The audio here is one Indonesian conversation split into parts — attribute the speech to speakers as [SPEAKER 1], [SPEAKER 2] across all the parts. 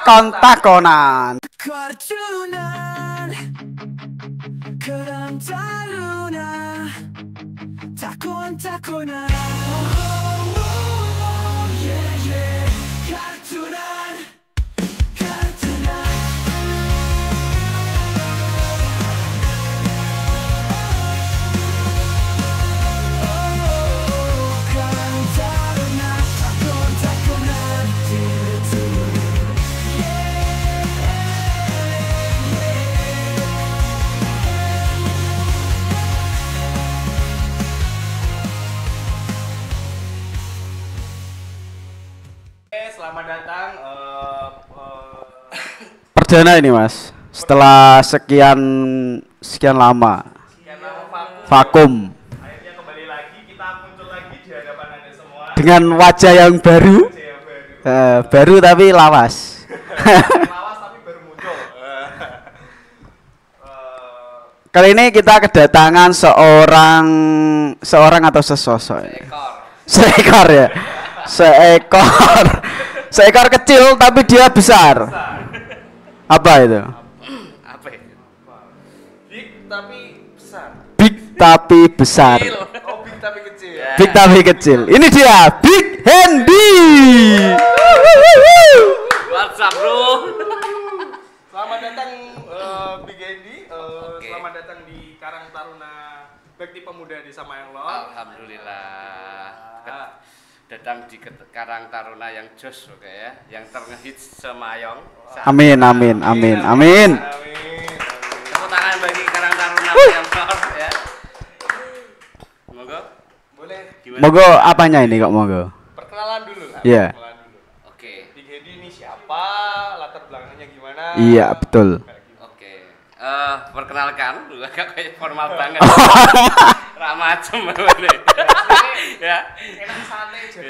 [SPEAKER 1] takon-takonan.
[SPEAKER 2] Korjunan Kerang taruna Takon-takonan Oh, yeah, yeah Kartunan Kartunan Oh, kerang taruna Takon-takonan
[SPEAKER 3] Selamat datang
[SPEAKER 1] Perdana ini Mas. Setelah sekian lama
[SPEAKER 3] sekian lama
[SPEAKER 1] vakum
[SPEAKER 3] akhirnya kembali lagi, kita muncul lagi di hadapan Anda semua.
[SPEAKER 1] dengan wajah yang baru.
[SPEAKER 3] Yang baru.
[SPEAKER 1] Baru tapi lawas.
[SPEAKER 3] Lawas tapi baru muncul.
[SPEAKER 1] Kali ini kita kedatangan seorang atau sesosok. Seekor ya. Seekor kecil tapi dia besar. Apa itu?
[SPEAKER 3] Apa ya? Big tapi besar.
[SPEAKER 1] Big tapi besar.
[SPEAKER 3] Oh, big tapi kecil.
[SPEAKER 1] Big tapi kecil. Ini dia Big Handy.
[SPEAKER 4] What's up, bro?
[SPEAKER 3] Selamat datang Big Andy. Selamat datang di Karang Taruna Bakti Pemuda Desa Mayang Lor.
[SPEAKER 4] Alhamdulillah. Datang di Karang Taruna yang jos, oke ya, yang terngehits semayong.
[SPEAKER 1] Amin.
[SPEAKER 3] Amin.
[SPEAKER 4] Tepuk tangan bagi Karang Taruna yang lor ya. Monggo.
[SPEAKER 3] Boleh
[SPEAKER 4] Gimana?
[SPEAKER 1] Mogo apanya ini kok mogo?
[SPEAKER 3] perkenalan dulu lah.
[SPEAKER 1] Iya.
[SPEAKER 3] Perkenalan dulu.
[SPEAKER 4] Oke.
[SPEAKER 3] Big Andy ini siapa? Latar belakangnya gimana?
[SPEAKER 1] Iya betul.
[SPEAKER 4] Oke. Perkenalkan, agak kayak formal banget. Ramacem ini. Ya.
[SPEAKER 3] Enak santai
[SPEAKER 4] Ya.
[SPEAKER 3] jadi.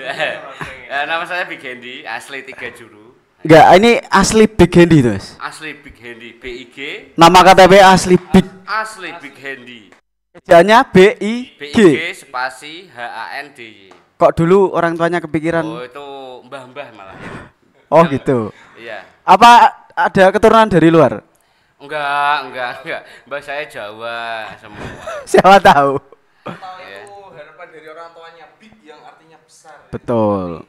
[SPEAKER 4] Nama saya Big Handy, asli 3 Juru.
[SPEAKER 1] Enggak, ini asli Big Handy terus.
[SPEAKER 4] Asli Big Handy, BIG.
[SPEAKER 1] Nama KTP asli Big.
[SPEAKER 4] Asli Big Handy.
[SPEAKER 1] Ejaannya BIG.
[SPEAKER 4] BIG spasi HANDY.
[SPEAKER 1] Kok dulu orang tuanya kepikiran?
[SPEAKER 4] Oh, itu mbah-mbah malah ya.
[SPEAKER 1] Oh gitu.
[SPEAKER 4] Iya.
[SPEAKER 1] Apa ada keturunan dari luar?
[SPEAKER 4] Enggak. Mbah saya Jawa semua.
[SPEAKER 1] Siapa tahu.
[SPEAKER 3] Atau
[SPEAKER 4] Iya.
[SPEAKER 3] itu harapan dari orang tuanya big yang artinya besar.
[SPEAKER 1] Betul.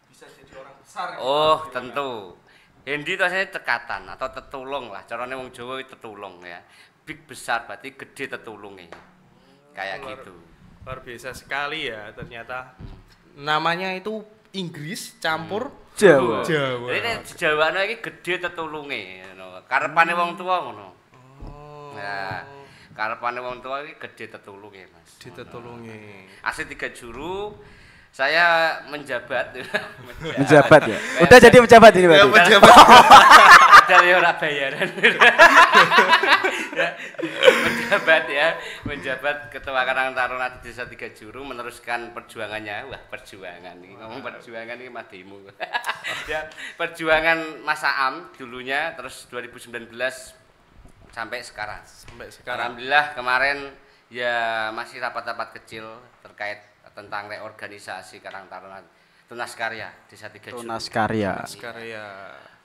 [SPEAKER 3] Bisa jadi orang besar. gitu.
[SPEAKER 4] Oh, tentu. Handy itu aslinya cekatan atau tetulung lah. Caranya wong Jawa itu tetulung ya. Big besar berarti gede tetulungnya. Kayak gitu.
[SPEAKER 3] Luar biasa sekali ya ternyata. Namanya itu Inggris campur
[SPEAKER 1] Jawa.
[SPEAKER 3] Jawa.
[SPEAKER 4] Jadi nek di Jawa iki gede tetulunge ngono. Karepane wong tua ngono. Nah, karepane wong tua iki gede tetulunge, Mas.
[SPEAKER 3] Ditulungi.
[SPEAKER 4] Asli 3 Juru. Saya menjabat.
[SPEAKER 1] Menjabat ya. Udah jadi pejabat ini berarti.
[SPEAKER 4] Padahal ya ora bayaran. Ya, menjabat ketua Karang Taruna Desa 3 Juru meneruskan perjuangannya. Wah, perjuangan ini ngomong perjuangan ini mah demo. Ya, perjuangan Mas Aam dulunya terus 2019 sampai sekarang. Alhamdulillah kemarin ya masih rapat-rapat kecil terkait tentang reorganisasi Karang Taruna Tunas Karya Desa 3 Juru.
[SPEAKER 1] Tunas Karya.
[SPEAKER 3] Karya.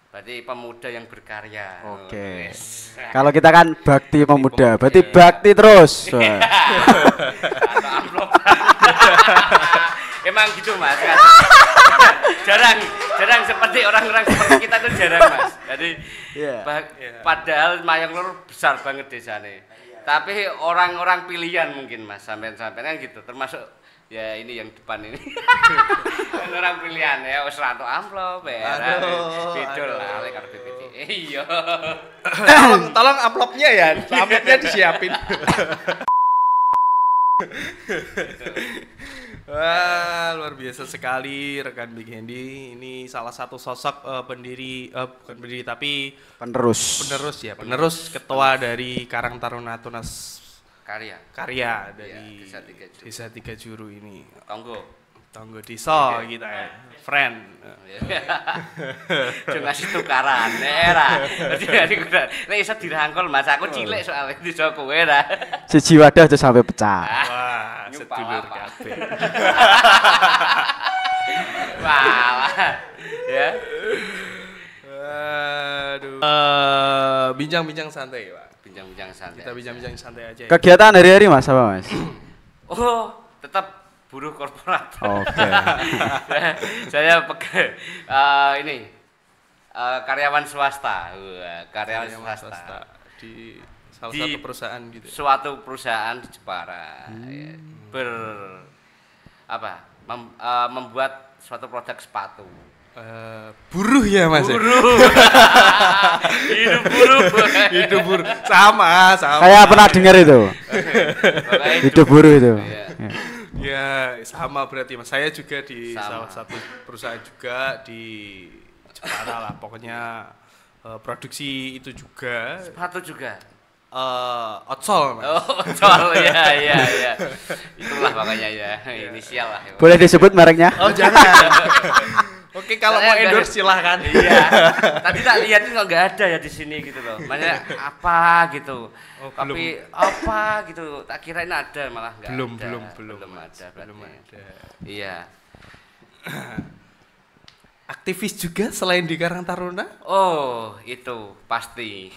[SPEAKER 4] Berarti pemuda yang berkarya.
[SPEAKER 1] Oke.
[SPEAKER 4] Yes.
[SPEAKER 1] Kalau kita kan bakti pemuda, berarti bakti terus. Wah.
[SPEAKER 4] Atau amplop. Emang gitu Mas. Kan? jarang seperti orang-orang seperti kita tuh jarang Mas. Jadi
[SPEAKER 1] Iya.
[SPEAKER 4] padahal Mayang Lor besar banget desanya. Tapi orang-orang pilihan mungkin Mas, sampean-sampean kan gitu. Termasuk ya ini yang depan ini. Kan orang pilihan ya wis ra entuk amplop ya. Bidol lah lek karo BPT. Iya.
[SPEAKER 3] Tolong amplopnya ya. Amplopnya disiapin. Wah, luar biasa sekali rekan Big Handy. Ini salah satu sosok bukan pendiri tapi
[SPEAKER 1] Penerus.
[SPEAKER 3] penerus ketua dari Karang Taruna Tunas Karya dari
[SPEAKER 4] Desa 3 Juru.
[SPEAKER 3] Desa 3 Juru ini.
[SPEAKER 4] Tonggo
[SPEAKER 3] Desa kita ya, friend.
[SPEAKER 4] Jangan ngasih tukaran, era. Jadi nek iso dirangkul Mas, aku cilik soalnya desa kowe ra.
[SPEAKER 1] Siji wadah aja sampai pecah.
[SPEAKER 3] Wah,
[SPEAKER 4] Nyumpah
[SPEAKER 3] sedulur
[SPEAKER 4] apa?
[SPEAKER 3] kabeh.
[SPEAKER 4] Walah. Ya.
[SPEAKER 3] bincang-bincang santai, Pak.
[SPEAKER 4] Bincang-bincang santai.
[SPEAKER 3] Kita bincang-bincang santai aja. Ya.
[SPEAKER 1] Kegiatan hari-hari Mas apa Mas?
[SPEAKER 4] Oh, tetap buruh korporat.
[SPEAKER 1] Oke.
[SPEAKER 4] Saya ini karyawan swasta. Wah, karyawan swasta.
[SPEAKER 3] Di salah
[SPEAKER 4] Di
[SPEAKER 3] satu perusahaan gitu.
[SPEAKER 4] Suatu perusahaan di Jepara. Ya, membuat suatu produk sepatu.
[SPEAKER 3] Buruh ya Mas.
[SPEAKER 4] Buruh. Hidup buruh.
[SPEAKER 3] Hidup buruh. Sama.
[SPEAKER 1] Saya pernah dengar itu.
[SPEAKER 4] Makanya
[SPEAKER 1] Hidup buruh itu.
[SPEAKER 4] Iya.
[SPEAKER 3] Ya, sama berarti Mas. Saya juga di
[SPEAKER 4] Sama.
[SPEAKER 3] salah satu perusahaan juga di Jepara lah. Pokoknya produksi itu juga.
[SPEAKER 4] Sepatu juga.
[SPEAKER 3] Otsol Mas.
[SPEAKER 4] Oh, betul ya. Itulah makanya ya, inisial lah.
[SPEAKER 1] Boleh disebut mereknya?
[SPEAKER 3] Oh, jangan. Oke, kalau
[SPEAKER 4] Saya
[SPEAKER 3] mau
[SPEAKER 4] nggak
[SPEAKER 3] endorse silahkan.
[SPEAKER 4] Iya. Tadi tak lihat itu nggak ada ya di sini gitu loh. Makanya apa gitu.
[SPEAKER 3] Oh,
[SPEAKER 4] Tapi apa gitu. Tak kirain ada malah nggak
[SPEAKER 3] Belum
[SPEAKER 4] ada.
[SPEAKER 3] ada. Belum ada.
[SPEAKER 4] Iya.
[SPEAKER 3] Aktivis juga selain di Karang Taruna?
[SPEAKER 4] Oh, itu pasti.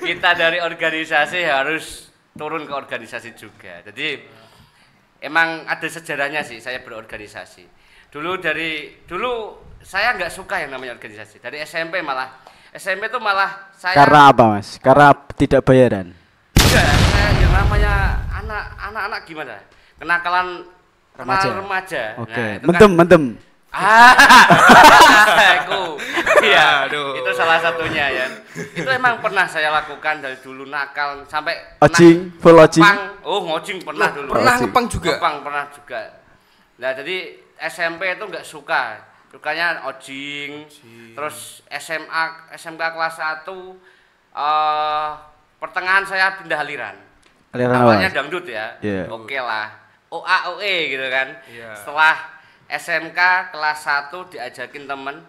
[SPEAKER 4] kita dari organisasi harus turun ke organisasi juga. Jadi emang ada sejarahnya sih saya berorganisasi. Dulu saya nggak suka yang namanya organisasi. Dari SMP tuh malah saya.
[SPEAKER 1] Karena apa Mas? Karena tidak bayaran.
[SPEAKER 4] Enggak, saya yang namanya anak-anak gimana? Kenakalan remaja.
[SPEAKER 1] Oke.
[SPEAKER 4] Nah, itu
[SPEAKER 1] Mentem.
[SPEAKER 4] Aku. Iya,
[SPEAKER 3] Aduh.
[SPEAKER 4] itu salah satunya ya. Itu emang pernah saya lakukan dari dulu nakal sampai
[SPEAKER 1] Ojing, full ojing.
[SPEAKER 4] ngepang. Oh, ngojing pernah dulu.
[SPEAKER 3] Pernah ngepang juga?
[SPEAKER 4] Ngepang pernah juga. Nah, jadi SMP itu enggak suka. Sukanya ojing. Terus SMK kelas 1 pertengahan saya pindah aliran.
[SPEAKER 1] Aliran apa,
[SPEAKER 4] Awalnya
[SPEAKER 1] Mas?
[SPEAKER 4] dangdut ya.
[SPEAKER 1] Iya.
[SPEAKER 4] Oke lah. OA gitu kan.
[SPEAKER 3] Iya.
[SPEAKER 4] Setelah SMK kelas 1 diajakin temen,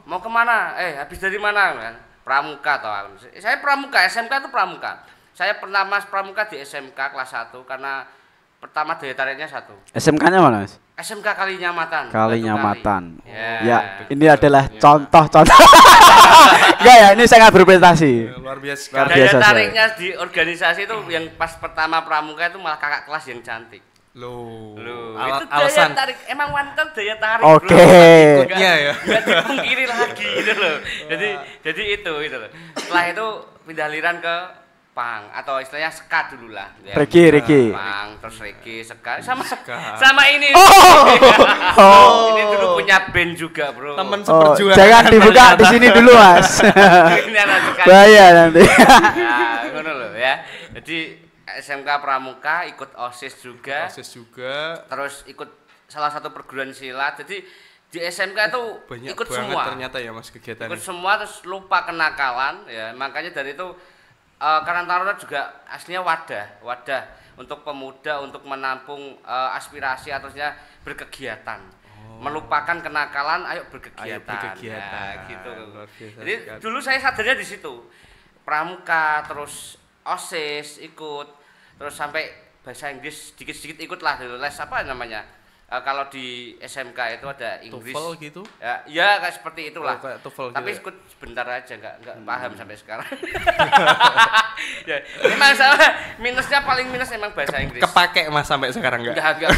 [SPEAKER 4] mau kemana? Habis dari mana kan? Pramuka toh. Saya pramuka, SMK itu pramuka. Saya pernah mas pramuka di SMK kelas 1 karena pertama daya tariknya 1.
[SPEAKER 1] SMK-nya mana Mas?
[SPEAKER 4] SMK Kalinyamatan.
[SPEAKER 1] Kalinyamatan.
[SPEAKER 4] Batu Kali.
[SPEAKER 1] Ya, ini adalah contoh-contoh. Enggak ya, ini sangat berprestasi.
[SPEAKER 3] Luar biasa
[SPEAKER 1] Luar
[SPEAKER 3] sekali.
[SPEAKER 1] biasa.
[SPEAKER 4] Daya tariknya di organisasi itu yang pas pertama pramuka itu malah kakak kelas yang cantik.
[SPEAKER 3] Loh,
[SPEAKER 4] Itu
[SPEAKER 3] alasan
[SPEAKER 4] daya tarik, emang wanita daya tarik.
[SPEAKER 1] Oke.
[SPEAKER 4] Bro.
[SPEAKER 3] Ikutnya ya.
[SPEAKER 4] Nggak dipungkiri lagi gitu loh. Jadi itu gitu loh. Setelah itu pindah aliran ke pang atau istilahnya ska dulu lah. Ya.
[SPEAKER 1] Regi.
[SPEAKER 4] Pang terus reggae, ska sama ini.
[SPEAKER 1] Oh.
[SPEAKER 4] Ini dulu punya band juga, Bro.
[SPEAKER 3] Temen
[SPEAKER 1] Oh,
[SPEAKER 3] seperjuangan.
[SPEAKER 1] jangan dibuka di sini dulu, Mas.
[SPEAKER 4] Ini anak ska.
[SPEAKER 1] Bahaya nanti.
[SPEAKER 4] Nah, ngono loh ya. Jadi SMK Pramuka ikut OSIS juga.
[SPEAKER 3] Proses juga
[SPEAKER 4] Terus ikut salah satu perguruan silat. Jadi di SMK itu
[SPEAKER 3] banyak
[SPEAKER 4] ikut
[SPEAKER 3] banget
[SPEAKER 4] semua.
[SPEAKER 3] ternyata ya Mas kegiatannya.
[SPEAKER 4] Ikut semua terus lupa kenakalan ya. Makanya dari itu Karang Taruna juga aslinya wadah untuk pemuda untuk menampung aspirasi ataunya berkegiatan. Melupakan kenakalan, ayo berkegiatan. Nah, gitu.
[SPEAKER 3] Luar biasa
[SPEAKER 4] Jadi
[SPEAKER 3] sekali.
[SPEAKER 4] dulu saya sadarnya di situ. Pramuka terus OSIS ikut. Terus sampai bahasa Inggris sedikit-sedikit ikut lah dulu les apa namanya kalau di SMK itu ada Inggris
[SPEAKER 3] TOEFL gitu?
[SPEAKER 4] ya kayak seperti itulah
[SPEAKER 3] Oh, kayak TOEFL
[SPEAKER 4] tapi
[SPEAKER 3] gitu ya?
[SPEAKER 4] ikut sebentar aja nggak paham sampai sekarang ya memang sama minusnya paling minus emang bahasa Inggris
[SPEAKER 3] Kepake Mas sampai sekarang enggak?
[SPEAKER 4] enggak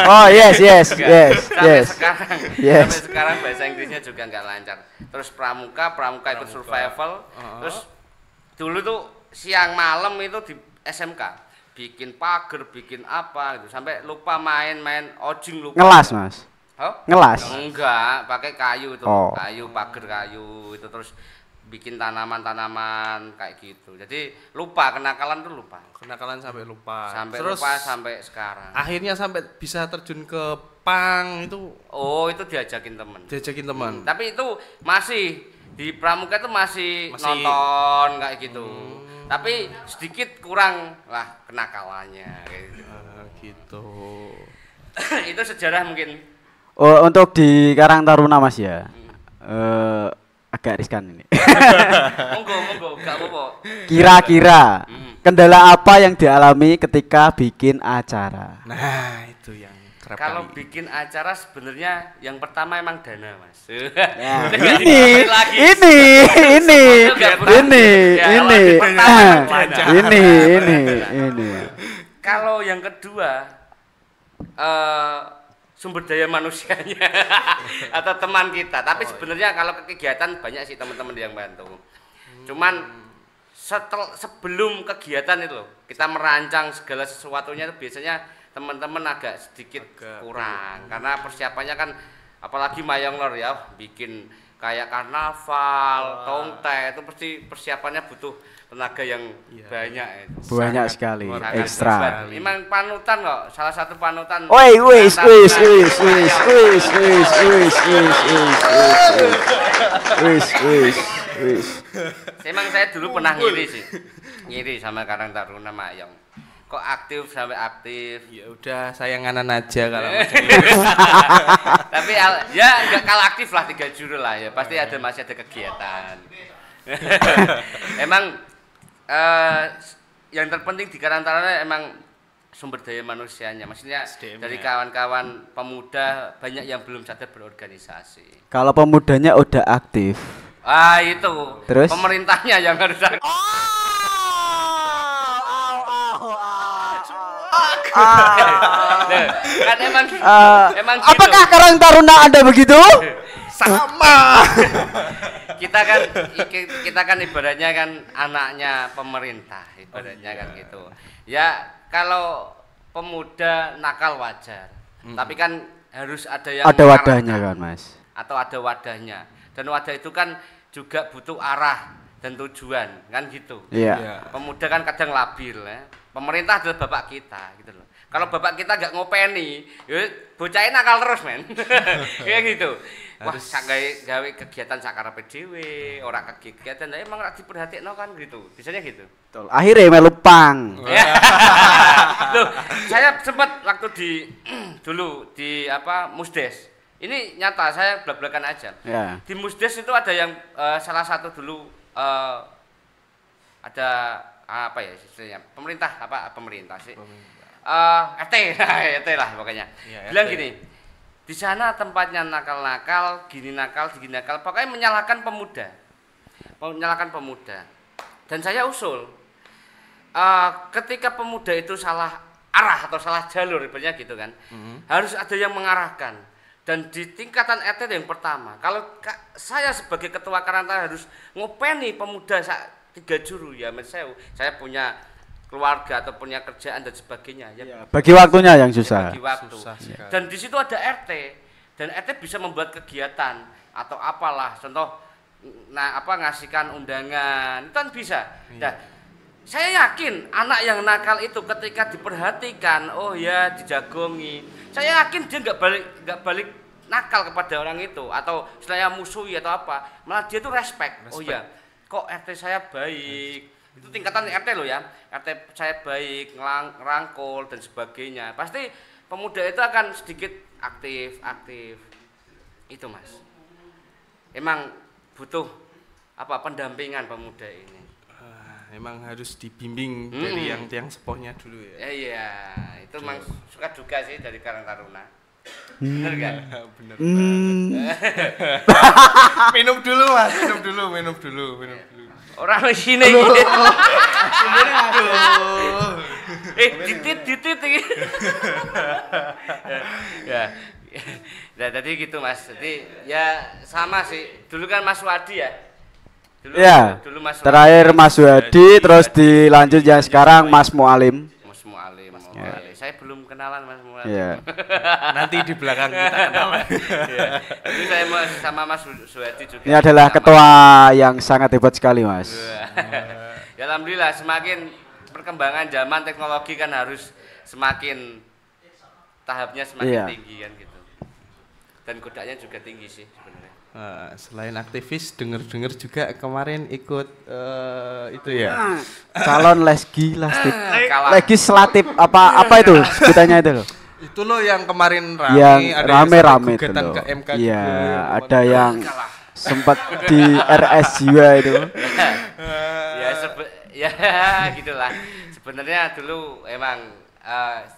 [SPEAKER 1] Oh, yes.
[SPEAKER 4] sampai sekarang
[SPEAKER 1] Yes.
[SPEAKER 4] sampai sekarang bahasa Inggrisnya juga nggak lancar terus pramuka ikut survival terus dulu tuh siang malam itu di SMK bikin pagar, bikin apa gitu sampai lupa main ojing lupa.
[SPEAKER 1] Ngelas, Mas.
[SPEAKER 4] Oh?
[SPEAKER 1] Ngelas.
[SPEAKER 4] Enggak, pakai kayu itu.
[SPEAKER 1] Oh.
[SPEAKER 4] Kayu, pagar kayu itu terus bikin tanaman-tanaman kayak gitu. Jadi lupa kenakalan tuh lupa.
[SPEAKER 3] Kenakalan sampai lupa.
[SPEAKER 4] Sampai
[SPEAKER 3] Terus
[SPEAKER 4] lupa sampai sekarang.
[SPEAKER 3] akhirnya sampai bisa terjun ke pang itu
[SPEAKER 4] Oh, itu diajakin temen.
[SPEAKER 3] diajakin teman.
[SPEAKER 4] Tapi itu masih di pramuka itu masih nonton kayak gitu. Tapi sedikit kurang lah kenakalannya kayak gitu.
[SPEAKER 3] Gitu.
[SPEAKER 4] Itu sejarah mungkin.
[SPEAKER 1] Oh, untuk di Karang Taruna Mas ya. agak riskan ini.
[SPEAKER 4] Monggo, gak apa-apa.
[SPEAKER 1] Kira-kira kendala apa yang dialami ketika bikin acara?
[SPEAKER 3] Nah, itu yang kerap
[SPEAKER 4] Kalau
[SPEAKER 3] kali.
[SPEAKER 4] bikin acara sebenarnya yang pertama emang dana, Mas.
[SPEAKER 1] Ya,
[SPEAKER 4] Udah nggak
[SPEAKER 1] ini,
[SPEAKER 4] dibahas lagi.
[SPEAKER 1] ini,
[SPEAKER 4] Semuanya nggak perlu.
[SPEAKER 1] ini,
[SPEAKER 4] Ya, kalau
[SPEAKER 1] ini,
[SPEAKER 4] di pertama emang dana.
[SPEAKER 1] ini.
[SPEAKER 4] Kalau yang kedua sumber daya manusianya atau teman kita. Tapi sebenarnya kalau ke kegiatan banyak sih teman-teman yang bantu. Cuman sebelum kegiatan itu loh, kita merancang segala sesuatunya itu biasanya teman-teman agak sedikit kurang karena persiapannya kan apalagi Mayong Lor ya bikin kayak karnaval, tongte itu pasti persiapannya butuh tenaga yang banyak itu.
[SPEAKER 1] Banyak sekali,
[SPEAKER 4] Sangat
[SPEAKER 1] ekstra.
[SPEAKER 4] hebat. Memang panutan kok, salah satu panutan.
[SPEAKER 1] Woi, wis.
[SPEAKER 4] Emang saya dulu pernah ngiri sama Karang Taruna Mayong. Kok aktif sampai aktif.
[SPEAKER 3] Ya udah sayanganan aja kalau
[SPEAKER 4] Tapi ya nggak kalah aktif lah 3 juru lah ya. Pasti masih ada kegiatan. Emang yang terpenting di Karang Taruna emang sumber daya manusianya. Maksudnya dari kawan-kawan pemuda banyak yang belum sadar berorganisasi.
[SPEAKER 1] Kalau pemudanya udah aktif.
[SPEAKER 4] Itu.
[SPEAKER 1] Terus?
[SPEAKER 4] Pemerintahnya yang harus aktif. Kan emang gitu.
[SPEAKER 1] Apakah Karang Taruna Anda begitu?
[SPEAKER 3] sama.
[SPEAKER 4] kita kan ibaratnya kan anaknya pemerintah ibaratnya kan gitu. Ya kalau pemuda nakal wajar. Tapi kan harus ada yang
[SPEAKER 1] Ada wadahnya kan, Mas.
[SPEAKER 4] atau ada wadahnya. Dan wadah itu kan juga butuh arah dan tujuan kan gitu.
[SPEAKER 1] Iya.
[SPEAKER 4] Pemuda kan kadang labil ya. Pemerintah adalah bapak kita gitu loh. Kalau bapak kita gak ngopeni, ya bocahnya nakal terus men. Kayak gitu. Wah, gawe kegiatan sakarepe dhewe, ora kegiatan emang ora diperhatikno kan gitu. Biasanya gitu.
[SPEAKER 1] Betul. Akhirnya melu pang.
[SPEAKER 4] Loh, saya sempat waktu dulu di Musdes. Ini nyata saya blak-blakan aja.
[SPEAKER 1] Ya.
[SPEAKER 4] Di Musdes itu ada yang salah satu dulu ada apa ya istilahnya pemerintah sih RT RT lah pokoknya ya, bilang RT. Gini di sana tempatnya nakal gini nakal pokoknya menyalahkan pemuda dan saya usul ketika pemuda itu salah arah atau salah jalur ibaratnya gitu kan harus ada yang mengarahkan dan di tingkatan RT yang pertama kalau saya sebagai ketua Karang Taruna harus ngopeni pemuda 3 juru ya Mas saya punya keluarga atau punya kerjaan dan sebagainya ya.
[SPEAKER 1] Bagi waktunya yang susah.
[SPEAKER 4] Bagi waktu. Dan di situ ada RT dan RT bisa membuat kegiatan atau apalah contoh ngasihkan undangan itu kan bisa. Nah, saya yakin anak yang nakal itu ketika diperhatikan oh ya dijagongi saya yakin dia nggak balik nakal kepada orang itu atau istilahnya musuhi atau apa malah dia tuh respect. Oh ya kok RT saya baik itu tingkatan RT loh ya RT saya baik ngerangkul dan sebagainya pasti pemuda itu akan sedikit aktif itu Mas emang butuh pendampingan pemuda ini
[SPEAKER 3] Emang harus dibimbing dari yang tiang sepohnya dulu ya
[SPEAKER 4] iya itu memang suka duga sih dari Karang Taruna bener kan?
[SPEAKER 3] Bener minum dulu Mas minum dulu
[SPEAKER 4] orang sini gitu. Ditit iki. Ya. Nah, tadi gitu Mas. Jadi ya sama sih. Dulu kan Mas Wadi ya. Dulu Mas Wadi.
[SPEAKER 1] Terakhir Mas Wadi terus dilanjut yang sekarang Mas Mualim.
[SPEAKER 4] Mas Mualim. Saya belum kenalan Mas Mualim.
[SPEAKER 1] Iya.
[SPEAKER 3] Nanti di belakang kita kenalan.
[SPEAKER 4] Jadi saya sama Mas Wadi juga.
[SPEAKER 1] Ini adalah ketua yang sangat hebat sekali, Mas.
[SPEAKER 4] Ya alhamdulillah semakin perkembangan zaman teknologi kan harus semakin tahapnya semakin tinggi kan gitu. Dan godanya juga tinggi sih sebenarnya.
[SPEAKER 3] Selain aktivis, dengar juga kemarin ikut itu ya.
[SPEAKER 1] Calon legislatif apa itu sebutannya itu loh.
[SPEAKER 3] Itu loh yang kemarin
[SPEAKER 1] Yang rame
[SPEAKER 3] itu
[SPEAKER 1] ke MK juga. Iya, ada yang sempat di RS jiwa itu.
[SPEAKER 4] Ya gitulah. Sebenarnya dulu emang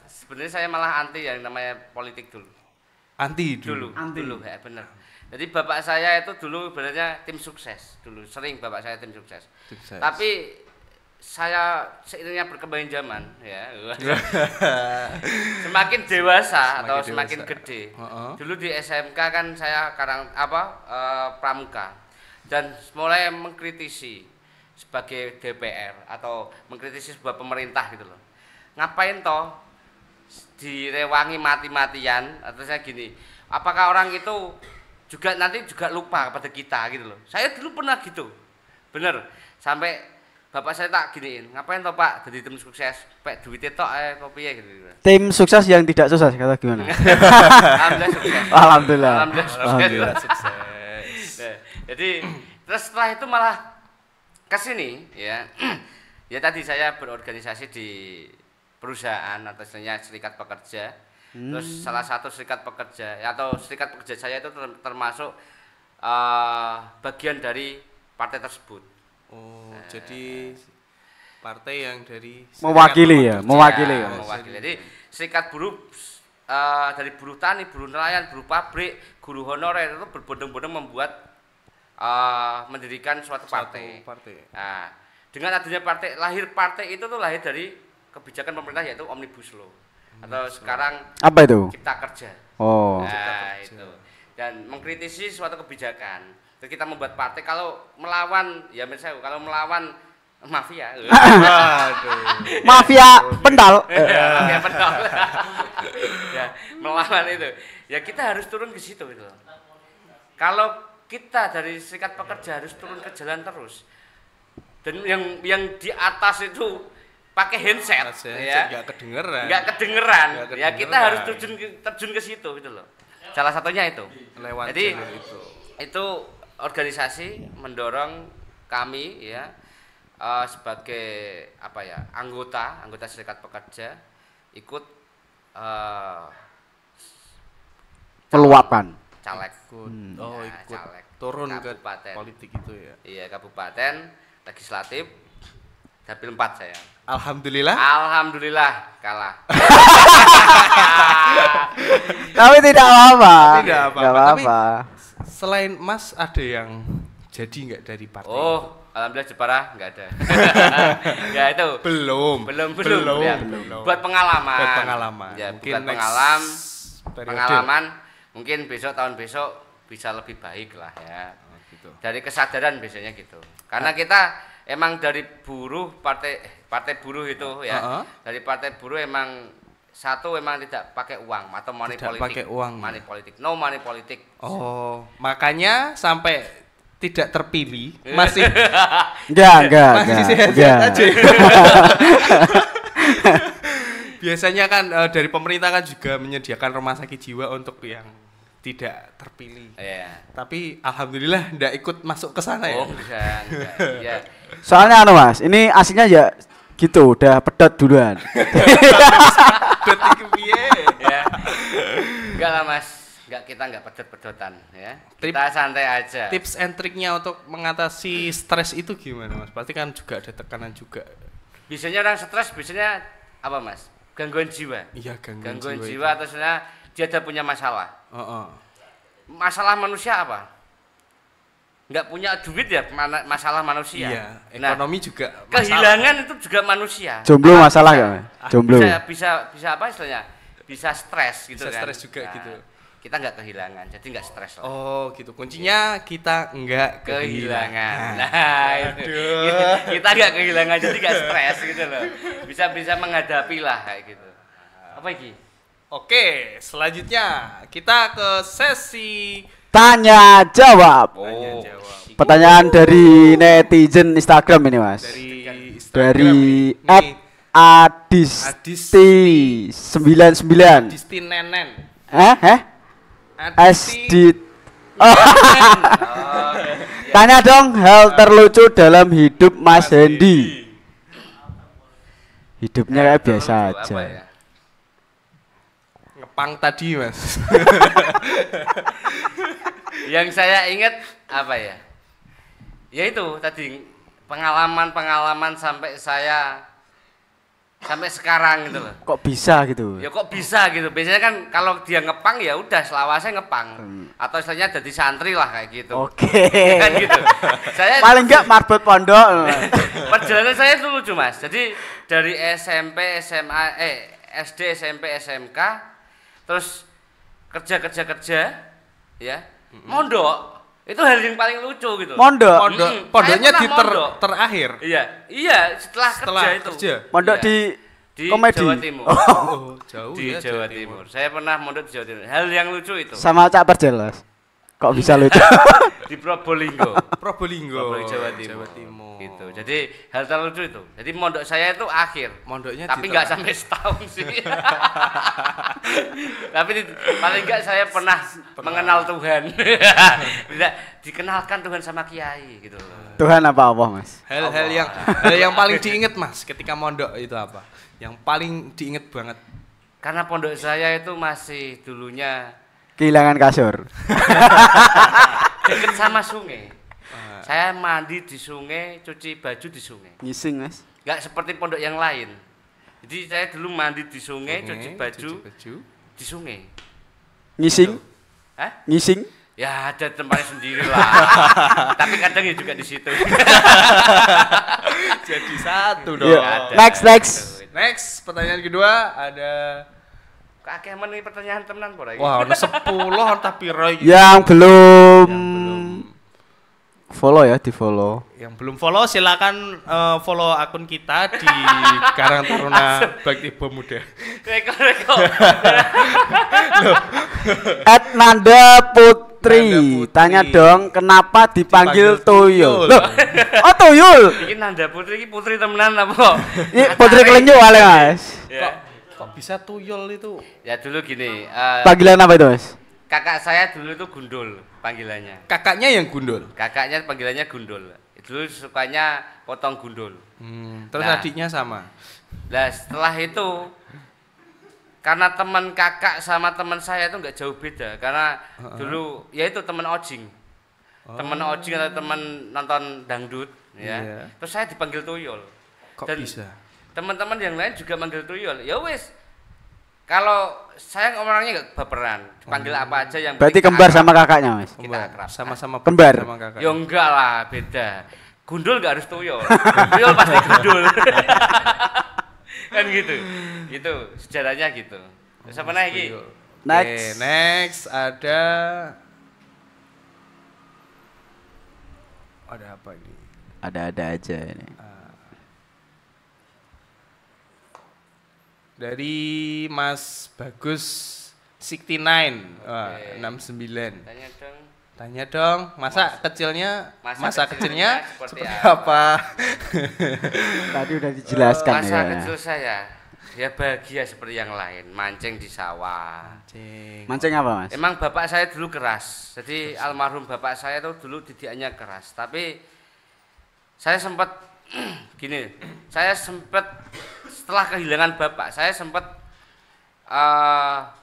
[SPEAKER 4] sebenarnya saya malah anti yang namanya politik dulu.
[SPEAKER 5] Anti
[SPEAKER 4] Dulu
[SPEAKER 1] Anti.
[SPEAKER 4] ya benar. Jadi bapak saya itu dulu sebenarnya tim sukses dulu, sering bapak saya tim sukses.
[SPEAKER 5] Sukses.
[SPEAKER 4] Tapi saya seiringnya berkembangnya zaman ya, semakin dewasa atau semakin
[SPEAKER 5] dewasa.
[SPEAKER 4] gede.
[SPEAKER 5] Heeh.
[SPEAKER 4] Dulu di SMK kan saya pramuka dan mulai mengkritisi sebagai DPR atau mengkritisi sebuah pemerintah gitu loh. Ngapain toh direwangi mati-matian atau saya gini, apakah orang itu juga nanti juga lupa pada kita gitu loh. Saya dulu pernah gitu, bener, sampai bapak saya tak giniin, ngapain toh Pak jadi tim sukses, Pak duitnya tok kopi ya gitu.
[SPEAKER 1] Tim sukses yang tidak sukses kata gimana?
[SPEAKER 4] Alhamdulillah sukses.
[SPEAKER 1] Alhamdulillah.
[SPEAKER 5] Alhamdulillah
[SPEAKER 4] sukses.
[SPEAKER 5] sukses.
[SPEAKER 4] Nah, jadi terus setelah itu malah kesini ya, ya tadi saya berorganisasi di perusahaan atau istilahnya serikat pekerja. Terus salah satu serikat pekerja atau serikat pekerja saya itu termasuk bagian dari partai tersebut.
[SPEAKER 5] Oh, jadi partai yang dari
[SPEAKER 1] Mewakili ya,
[SPEAKER 5] serikat
[SPEAKER 1] mewakili ya.
[SPEAKER 4] Mewakili. Jadi serikat buruh dari buruh tani, buruh nelayan, buruh pabrik, guru honorer itu berbondong-bondong membuat mendirikan suatu partai. Nah, dengan adanya partai, lahir partai itu tuh lahir dari kebijakan pemerintah yaitu Omnibus Law atau sekarang
[SPEAKER 1] Apa itu?
[SPEAKER 4] Cipta Kerja.
[SPEAKER 1] Oh.
[SPEAKER 4] Nah, itu. Dan mengkritisi suatu kebijakan. Jadi kita membuat partai kalau melawan ya misalnya kalau melawan mafia.
[SPEAKER 1] Mafia pendal.
[SPEAKER 4] Mafia pendal. Ya, melawan itu. Ya kita harus turun ke situ gitu. Kalau kita dari serikat pekerja harus turun ke jalan terus. Dan yang di atas itu pakai handset ya.
[SPEAKER 5] Enggak kedengeran.
[SPEAKER 4] Enggak kedengeran.
[SPEAKER 5] Nggak
[SPEAKER 4] Ya kita
[SPEAKER 5] kedengeran.
[SPEAKER 4] harus terjun ke situ gitu loh. Salah satunya itu.
[SPEAKER 5] Lewat
[SPEAKER 4] Jadi
[SPEAKER 5] jalur itu.
[SPEAKER 4] organisasi mendorong kami ya sebagai apa ya anggota serikat pekerja ikut
[SPEAKER 1] Peluapan.
[SPEAKER 4] caleg.
[SPEAKER 5] Oh,
[SPEAKER 4] Ya,
[SPEAKER 5] ikut
[SPEAKER 4] caleg.
[SPEAKER 5] turun ke
[SPEAKER 4] Kabupaten.
[SPEAKER 5] politik itu ya.
[SPEAKER 4] Iya, kabupaten legislatif dapil 4 saya.
[SPEAKER 5] Alhamdulillah.
[SPEAKER 4] Alhamdulillah kalah.
[SPEAKER 1] Tapi tidak apa-apa.
[SPEAKER 5] Tidak apa-apa.
[SPEAKER 1] Nggak apa-apa.
[SPEAKER 5] Selain Mas ada yang jadi nggak dari partai?
[SPEAKER 4] Oh, alhamdulillah Jepara nggak ada. Ya itu.
[SPEAKER 5] Belum.
[SPEAKER 4] Belum. Ya.
[SPEAKER 5] Belum.
[SPEAKER 4] Buat pengalaman.
[SPEAKER 5] Buat pengalaman.
[SPEAKER 4] Ya,
[SPEAKER 5] Mungkin
[SPEAKER 4] buat
[SPEAKER 5] next periode.
[SPEAKER 4] pengalaman mungkin tahun besok bisa lebih baik lah ya.
[SPEAKER 5] Oh, gitu.
[SPEAKER 4] Dari kesadaran biasanya gitu. Karena kita emang dari buruh partai buruh itu ya. Dari partai buruh emang satu emang tidak pakai uang atau money
[SPEAKER 5] Tidak
[SPEAKER 4] politik.
[SPEAKER 5] pakai uang.
[SPEAKER 4] Money politik. No money politik.
[SPEAKER 5] Oh, makanya sampai tidak terpilih masih
[SPEAKER 1] Enggak.
[SPEAKER 5] masih sehat
[SPEAKER 1] Enggak.
[SPEAKER 5] aja. Biasanya kan dari pemerintah kan juga menyediakan rumah sakit jiwa untuk yang tidak terpilih.
[SPEAKER 4] Iya.
[SPEAKER 5] Tapi alhamdulillah enggak ikut masuk ke sana ya.
[SPEAKER 4] Oh, enggak. Ya.
[SPEAKER 1] Soalnya Mas, ini aslinya ya gitu, udah pedot duluan.
[SPEAKER 5] Detik piye?
[SPEAKER 4] Ya. Enggak lah Mas, kita enggak pedot-pedotan ya. Kita santai aja.
[SPEAKER 5] Tips and triknya untuk mengatasi stres itu gimana Mas? Pasti kan juga ada tekanan juga.
[SPEAKER 4] Biasanya orang stres biasanya apa Mas? Gangguan jiwa.
[SPEAKER 5] Iya,
[SPEAKER 4] Gangguan
[SPEAKER 5] itu.
[SPEAKER 4] jiwa atau sebenarnya dia ada punya masalah.
[SPEAKER 5] Heeh.
[SPEAKER 4] Masalah manusia apa? Enggak punya duit ya masalah manusia.
[SPEAKER 5] Iya,
[SPEAKER 4] Nah,
[SPEAKER 5] ekonomi juga
[SPEAKER 4] kehilangan itu juga manusia.
[SPEAKER 1] Jomblo masalah enggak, Mas? Jomblo.
[SPEAKER 4] Bisa apa istilahnya? Bisa stres gitu
[SPEAKER 5] Bisa
[SPEAKER 4] kan.
[SPEAKER 5] stres juga gitu.
[SPEAKER 4] Kita enggak kehilangan, jadi enggak stres lah.
[SPEAKER 5] Oh gitu, kuncinya kita enggak
[SPEAKER 4] Kehilangan. Nah, itu. Kita enggak kehilangan jadi enggak stres gitu loh. Bisa menghadapi lah kayak gitu. Apa iki?
[SPEAKER 5] Oke, selanjutnya kita ke sesi
[SPEAKER 1] Tanya jawab.
[SPEAKER 5] tanya
[SPEAKER 4] Oh.
[SPEAKER 5] jawab
[SPEAKER 1] Pertanyaan dari netizen Instagram ini, Mas.
[SPEAKER 5] dari Instagram
[SPEAKER 1] Dari
[SPEAKER 5] ini.
[SPEAKER 1] @adisti 99.
[SPEAKER 5] Adisti Nenen.
[SPEAKER 1] SD. Tanya dong hal terlucu dalam hidup Mas Hendy. Hidupnya kayak biasa
[SPEAKER 4] Apa
[SPEAKER 1] aja.
[SPEAKER 4] ya?
[SPEAKER 5] Ngepang tadi Mas.
[SPEAKER 4] Yang saya ingat apa ya? Ya itu tadi pengalaman sampai sekarang gitu loh.
[SPEAKER 1] Kok bisa gitu?
[SPEAKER 4] Ya kok bisa gitu. Biasanya kan kalau dia ngepang ya udah selawasnya ngepang. Atau istilahnya jadi santri lah kayak gitu.
[SPEAKER 1] Oke.
[SPEAKER 4] Kan gitu. Saya
[SPEAKER 1] Paling enggak marbot pondok.
[SPEAKER 4] perjalanan saya itu lucu Mas. Jadi dari SMP, SMA, SD, SMP, SMK, terus kerja, ya, mondok. Itu hal yang paling lucu gitu.
[SPEAKER 1] Mondok.
[SPEAKER 5] Pondoknya
[SPEAKER 4] Saya
[SPEAKER 5] di
[SPEAKER 4] pernah mondok.
[SPEAKER 5] terakhir.
[SPEAKER 4] Iya, setelah kerja itu.
[SPEAKER 1] Mondok
[SPEAKER 4] Iya. Di
[SPEAKER 1] komedi.
[SPEAKER 4] Jawa Timur.
[SPEAKER 5] Oh, jauh
[SPEAKER 4] Di
[SPEAKER 5] ya
[SPEAKER 4] Jawa Timur. Saya pernah mondok di Jawa Timur. Hal yang lucu itu
[SPEAKER 1] Sama Cak Perjelas. Kok bisa lucu?
[SPEAKER 4] di Probolinggo.
[SPEAKER 5] Probolinggo,
[SPEAKER 4] Jawa Timur. Gitu. Jadi hal terlucu itu. Jadi mondok saya itu akhir.
[SPEAKER 5] Mondoknya
[SPEAKER 4] Tapi
[SPEAKER 5] di
[SPEAKER 4] nggak
[SPEAKER 5] tengah.
[SPEAKER 4] sampai setahun sih. Tapi paling nggak saya pernah mengenal Tuhan. Tidak dikenalkan Tuhan sama kiai gitu.
[SPEAKER 1] Tuhan apa Allah, Mas?
[SPEAKER 5] Hal yang paling diinget Mas ketika mondok itu apa? Yang paling diinget banget.
[SPEAKER 4] Karena pondok saya itu masih dulunya
[SPEAKER 1] Kehilangan kasur.
[SPEAKER 4] dekat sama sungai. Saya mandi di sungai, cuci baju di sungai.
[SPEAKER 1] Ngising, Mas.
[SPEAKER 4] Nggak seperti pondok yang lain. Jadi saya dulu mandi di sungai, cuci baju di sungai.
[SPEAKER 1] Ngising?
[SPEAKER 4] Hah?
[SPEAKER 1] Ngising?
[SPEAKER 4] Ya ada tempatnya sendiri lah. Tapi kadang ya juga di situ.
[SPEAKER 5] Jadi satu dong.
[SPEAKER 1] Iya.
[SPEAKER 4] Ada.
[SPEAKER 1] Next.
[SPEAKER 5] Next, pertanyaan kedua ada
[SPEAKER 4] Kakek men ini pertanyaan temenan po iki.
[SPEAKER 5] wah, ada 10 tapi Roy.
[SPEAKER 1] Yang belum
[SPEAKER 5] Yang
[SPEAKER 1] follow ya, di-follow.
[SPEAKER 5] Yang belum follow silakan follow akun kita di Karang Taruna Bakti Pemuda.
[SPEAKER 4] Reko.
[SPEAKER 1] Nanda Putri.
[SPEAKER 5] Nanda Putri.
[SPEAKER 1] Tanya dong kenapa dipanggil
[SPEAKER 5] Dipanggil
[SPEAKER 1] Tuyul?
[SPEAKER 5] Tuyul.
[SPEAKER 1] Loh, oh Tuyul.
[SPEAKER 4] Iki Nanda Putri iki putri temenan apa?
[SPEAKER 1] Ini Putri Kelenyu kali, Mas.
[SPEAKER 4] Ya.
[SPEAKER 5] Kok bisa tuyul itu?
[SPEAKER 4] Ya dulu gini,
[SPEAKER 1] Panggilan apa itu, Mas?
[SPEAKER 4] kakak saya dulu itu Gundul panggilannya.
[SPEAKER 5] Kakaknya yang gundul.
[SPEAKER 4] Kakaknya panggilannya Gundul. Dulu sukanya potong gundul.
[SPEAKER 5] Terus
[SPEAKER 4] Nah.
[SPEAKER 5] adiknya sama.
[SPEAKER 4] Nah setelah itu karena teman kakak sama teman saya itu nggak jauh beda karena dulu ya itu teman ojing, teman ojing atau teman nonton dangdut ya.
[SPEAKER 5] Iya.
[SPEAKER 4] Terus saya dipanggil Tuyul.
[SPEAKER 5] Kok
[SPEAKER 4] Dan
[SPEAKER 5] bisa?
[SPEAKER 4] teman-teman yang lain juga manggil Tuyul. Ya wis. Kalau saya orangnya nggak baperan, dipanggil apa aja yang
[SPEAKER 1] Berarti
[SPEAKER 4] penting
[SPEAKER 1] kembar
[SPEAKER 4] akrab.
[SPEAKER 1] sama kakaknya, Mas.
[SPEAKER 4] Kita akrab.
[SPEAKER 5] Sama-sama
[SPEAKER 1] Kembar.
[SPEAKER 5] sama kakak.
[SPEAKER 4] Ya enggak lah, beda. Gundul nggak harus Tuyul. Tuyul pasti gundul. Kan gitu. Gitu, sejarahnya gitu. Terus apa lagi?
[SPEAKER 1] Next.
[SPEAKER 5] Oke, next ada apa ini?
[SPEAKER 1] Ada-ada aja ini.
[SPEAKER 5] Dari Mas Bagus 69. Wah,
[SPEAKER 4] Oke.
[SPEAKER 5] 69.
[SPEAKER 4] Tanya dong.
[SPEAKER 5] Tanya dong, masa kecilnya
[SPEAKER 4] masa
[SPEAKER 5] kecilnya
[SPEAKER 4] kecilnya
[SPEAKER 5] seperti
[SPEAKER 4] seperti
[SPEAKER 5] apa?
[SPEAKER 1] Tadi udah dijelaskan
[SPEAKER 4] Masa
[SPEAKER 1] ya.
[SPEAKER 4] kecil saya ya bahagia seperti yang lain, mancing di sawah.
[SPEAKER 5] Cing.
[SPEAKER 1] Mancing apa, Mas?
[SPEAKER 4] Emang bapak saya dulu keras. Jadi almarhum bapak saya tuh dulu didikannya keras. Tapi saya sempat gini, saya sempat setelah kehilangan bapak, saya sempat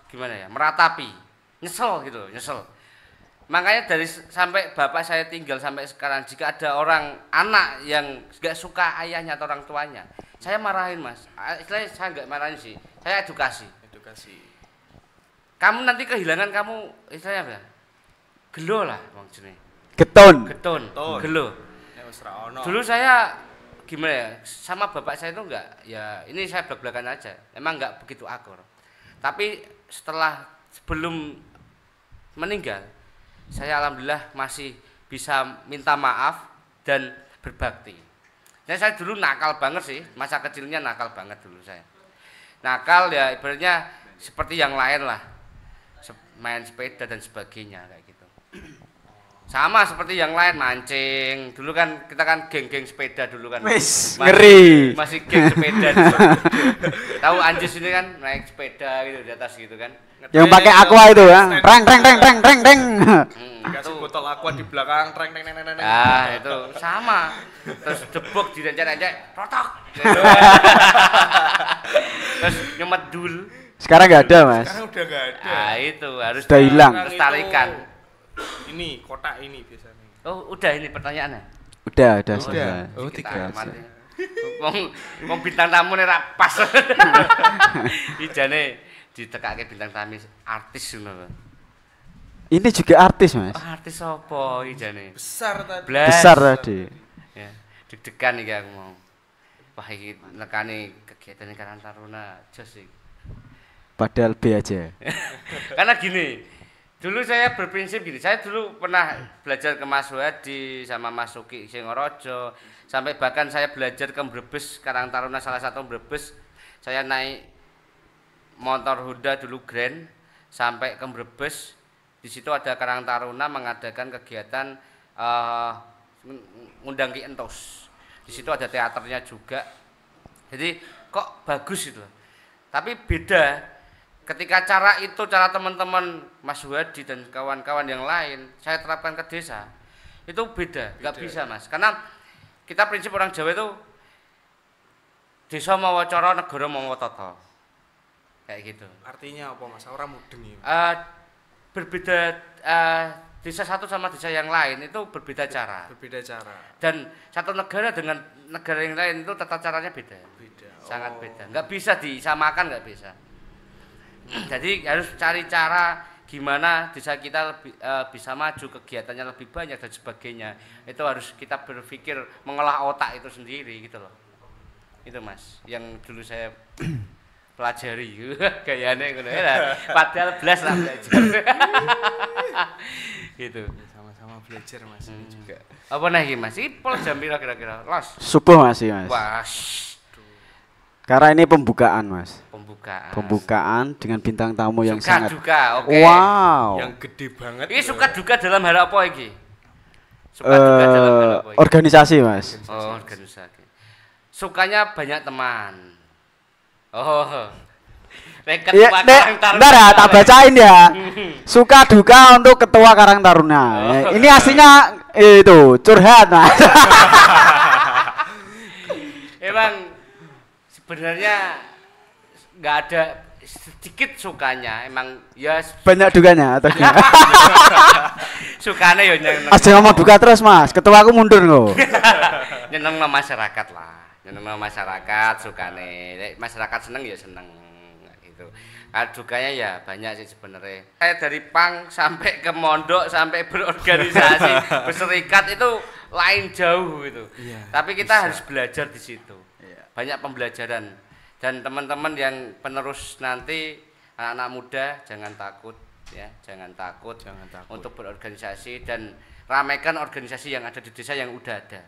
[SPEAKER 4] gimana ya, meratapi, nyesel gitu, nyesel. Makanya dari sampai bapak saya tinggal sampai sekarang, jika ada orang anak yang nggak suka ayahnya atau orang tuanya, saya marahin Mas. Istilahnya saya nggak marahin sih, saya edukasi. Kamu nanti kehilangan kamu istilahnya apa? Gelo lah maksudnya.
[SPEAKER 1] Getun.
[SPEAKER 4] Getun,
[SPEAKER 5] Getun.
[SPEAKER 4] gelo.
[SPEAKER 5] Ya wis ra ono.
[SPEAKER 4] Dulu saya gimana ya, sama bapak saya itu enggak, ya ini saya belak-belakan aja, emang enggak begitu akur. Tapi setelah sebelum meninggal, saya alhamdulillah masih bisa minta maaf dan berbakti. Nah, saya dulu nakal banget sih, masa kecilnya nakal banget dulu saya. Nakal ya ibaratnya seperti yang lain lah, main sepeda dan sebagainya kayak gitu. Sama seperti yang lain, mancing. Dulu kan kita kan geng-geng sepeda dulu kan.
[SPEAKER 1] Wis,
[SPEAKER 4] Masih-
[SPEAKER 1] ngeri.
[SPEAKER 4] Masih geng sepeda. dulu. Tahu Anjus ini kan naik sepeda gitu di atas gitu kan.
[SPEAKER 1] Yang pakai aqua itu ya. Reng reng reng reng reng reng.
[SPEAKER 5] Kasih botol aqua di belakang, treng treng treng treng.
[SPEAKER 4] Ah, itu sama. Terus debok direncet-rencet, protok. Gitu. Terus nyemet dul.
[SPEAKER 1] Sekarang nggak ada, Mas.
[SPEAKER 5] Sekarang udah enggak ada.
[SPEAKER 4] Nah, itu harus
[SPEAKER 1] Sudah hilang.
[SPEAKER 4] dilestarikan.
[SPEAKER 5] Ini kotak ini biasanya.
[SPEAKER 4] Oh, udah ini pertanyaannya.
[SPEAKER 1] Udah
[SPEAKER 5] Udah.
[SPEAKER 1] selesai.
[SPEAKER 5] Oh,
[SPEAKER 4] Kita
[SPEAKER 5] 3
[SPEAKER 4] aman ya. Wong bintang tamu nih ra pas. Ijane ditekake bintang tamu artis ngono.
[SPEAKER 1] Ini juga artis, Mas.
[SPEAKER 4] Oh, artis apa ijane?
[SPEAKER 3] Besar tadi.
[SPEAKER 4] Blas.
[SPEAKER 1] Besar tadi.
[SPEAKER 4] Ya, deg-degan iki aku mau. Wah iki nekani kegiatan Karang Taruna jos iki.
[SPEAKER 1] Padahal B aja.
[SPEAKER 4] Karena gini, dulu saya berprinsip gini, saya dulu pernah belajar ke Mas Wadi sama Mas Suki Singorojo, sampai bahkan saya belajar ke Brebes, Karang Taruna salah satu Brebes, saya naik motor Honda dulu Grand sampai ke Brebes. Di situ ada Karang Taruna mengadakan kegiatan ngundang Ki Entos. Di situ ada teaternya juga. Jadi kok bagus itu. Tapi beda ketika cara teman-teman Mas Wadi dan kawan-kawan yang lain saya terapkan ke desa. Itu beda, nggak bisa, Mas. Karena kita prinsip orang Jawa itu desa mawa cara, negara mawa tata. Kayak gitu.
[SPEAKER 5] Artinya apa, Mas? Ora mudeng ya.
[SPEAKER 4] Berbeda desa satu sama desa yang lain itu berbeda cara.
[SPEAKER 5] Berbeda cara.
[SPEAKER 4] Dan satu negara dengan negara yang lain itu tata caranya beda.
[SPEAKER 5] Beda.
[SPEAKER 4] Sangat beda. Nggak bisa disamakan, nggak bisa. Jadi harus cari cara gimana desa kita lebih, bisa maju, kegiatannya lebih banyak dan sebagainya. Itu harus kita berpikir mengolah otak itu sendiri gitu loh. Itu, Mas, yang dulu saya pelajari. Gayane ngono ya. Padahal blas lah belajar. Gitu.
[SPEAKER 5] Sama-sama belajar, Mas. Ini juga.
[SPEAKER 4] Apa nih iki, Mas? Iki pol jam pira kira-kira? Los.
[SPEAKER 1] Subuh masih, Mas.
[SPEAKER 4] Wah,
[SPEAKER 1] Karena ini pembukaan, Mas.
[SPEAKER 4] pembukaan.
[SPEAKER 1] Pembukaan dengan bintang tamu yang
[SPEAKER 4] Suka
[SPEAKER 1] sangat
[SPEAKER 4] duka, oke.
[SPEAKER 1] wow.
[SPEAKER 5] Yang gede banget.
[SPEAKER 4] Ini suka duka dalam hal apa iki? Suka duka dalam hal apa iki?
[SPEAKER 1] Organisasi, Mas.
[SPEAKER 4] Oh, organisasi. Sukanya banyak teman. Oh. Nek
[SPEAKER 1] Iya,
[SPEAKER 4] ketua
[SPEAKER 1] Nek,
[SPEAKER 4] Karang Taruna.
[SPEAKER 1] bentar ya, tak bacain ya. Suka duka untuk Ketua Karang Taruna. Ini aslinya itu curhat, Mas.
[SPEAKER 4] Emang sebenarnya nggak ada sedikit sukanya, emang ya
[SPEAKER 1] Banyak dukanya atau gimana?
[SPEAKER 4] sukanya ya nyeneng.
[SPEAKER 1] Aja ngomong duka terus, Mas. Ketua aku mundur kok.
[SPEAKER 4] Nyeneng masyarakat lah. Nyeneng masyarakat sukane. Nek masyarakat seneng ya seneng gitu. Dukanya ya banyak sih sebenarnya. Saya dari pang sampai ke mondok sampai berorganisasi, berserikat itu lain jauh gitu.
[SPEAKER 5] Iya,
[SPEAKER 4] Tapi kita
[SPEAKER 5] bisa.
[SPEAKER 4] harus belajar di situ. Banyak pembelajaran dan teman-teman yang penerus nanti anak-anak muda jangan takut ya, jangan takut untuk berorganisasi dan ramaikan organisasi yang ada di desa yang udah ada.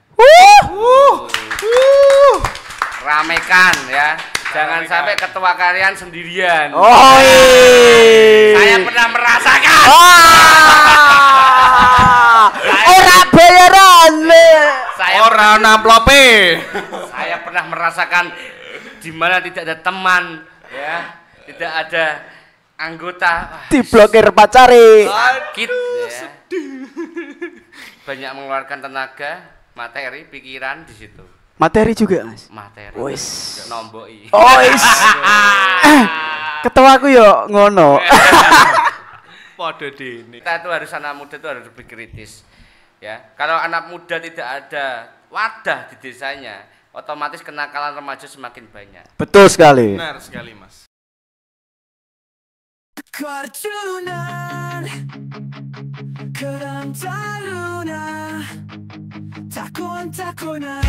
[SPEAKER 4] Ramaikan ya, jangan sampai ketua kalian sendirian.
[SPEAKER 1] Oh,
[SPEAKER 4] Saya pernah merasakan.
[SPEAKER 1] Ora bayaran.
[SPEAKER 5] Ora namplope.
[SPEAKER 4] Saya pernah merasakan di mana tidak ada teman, ya, tidak ada anggota.
[SPEAKER 1] Diblokir pacare.
[SPEAKER 4] Sakit, ya. Banyak mengeluarkan tenaga, materi, pikiran di situ.
[SPEAKER 1] Materi juga, Mas.
[SPEAKER 4] Materi.
[SPEAKER 1] Wis.
[SPEAKER 4] Nomboki.
[SPEAKER 1] Oh, ketuaku yo ngono.
[SPEAKER 5] Padha dene.
[SPEAKER 4] Kita itu harus anak muda itu harus lebih kritis. Ya, kalau anak muda tidak ada wadah di desanya, otomatis kenakalan remaja semakin banyak.
[SPEAKER 1] Betul sekali.
[SPEAKER 5] Benar sekali, Mas.
[SPEAKER 2] Kartunan Karang Taruna Takon-takunan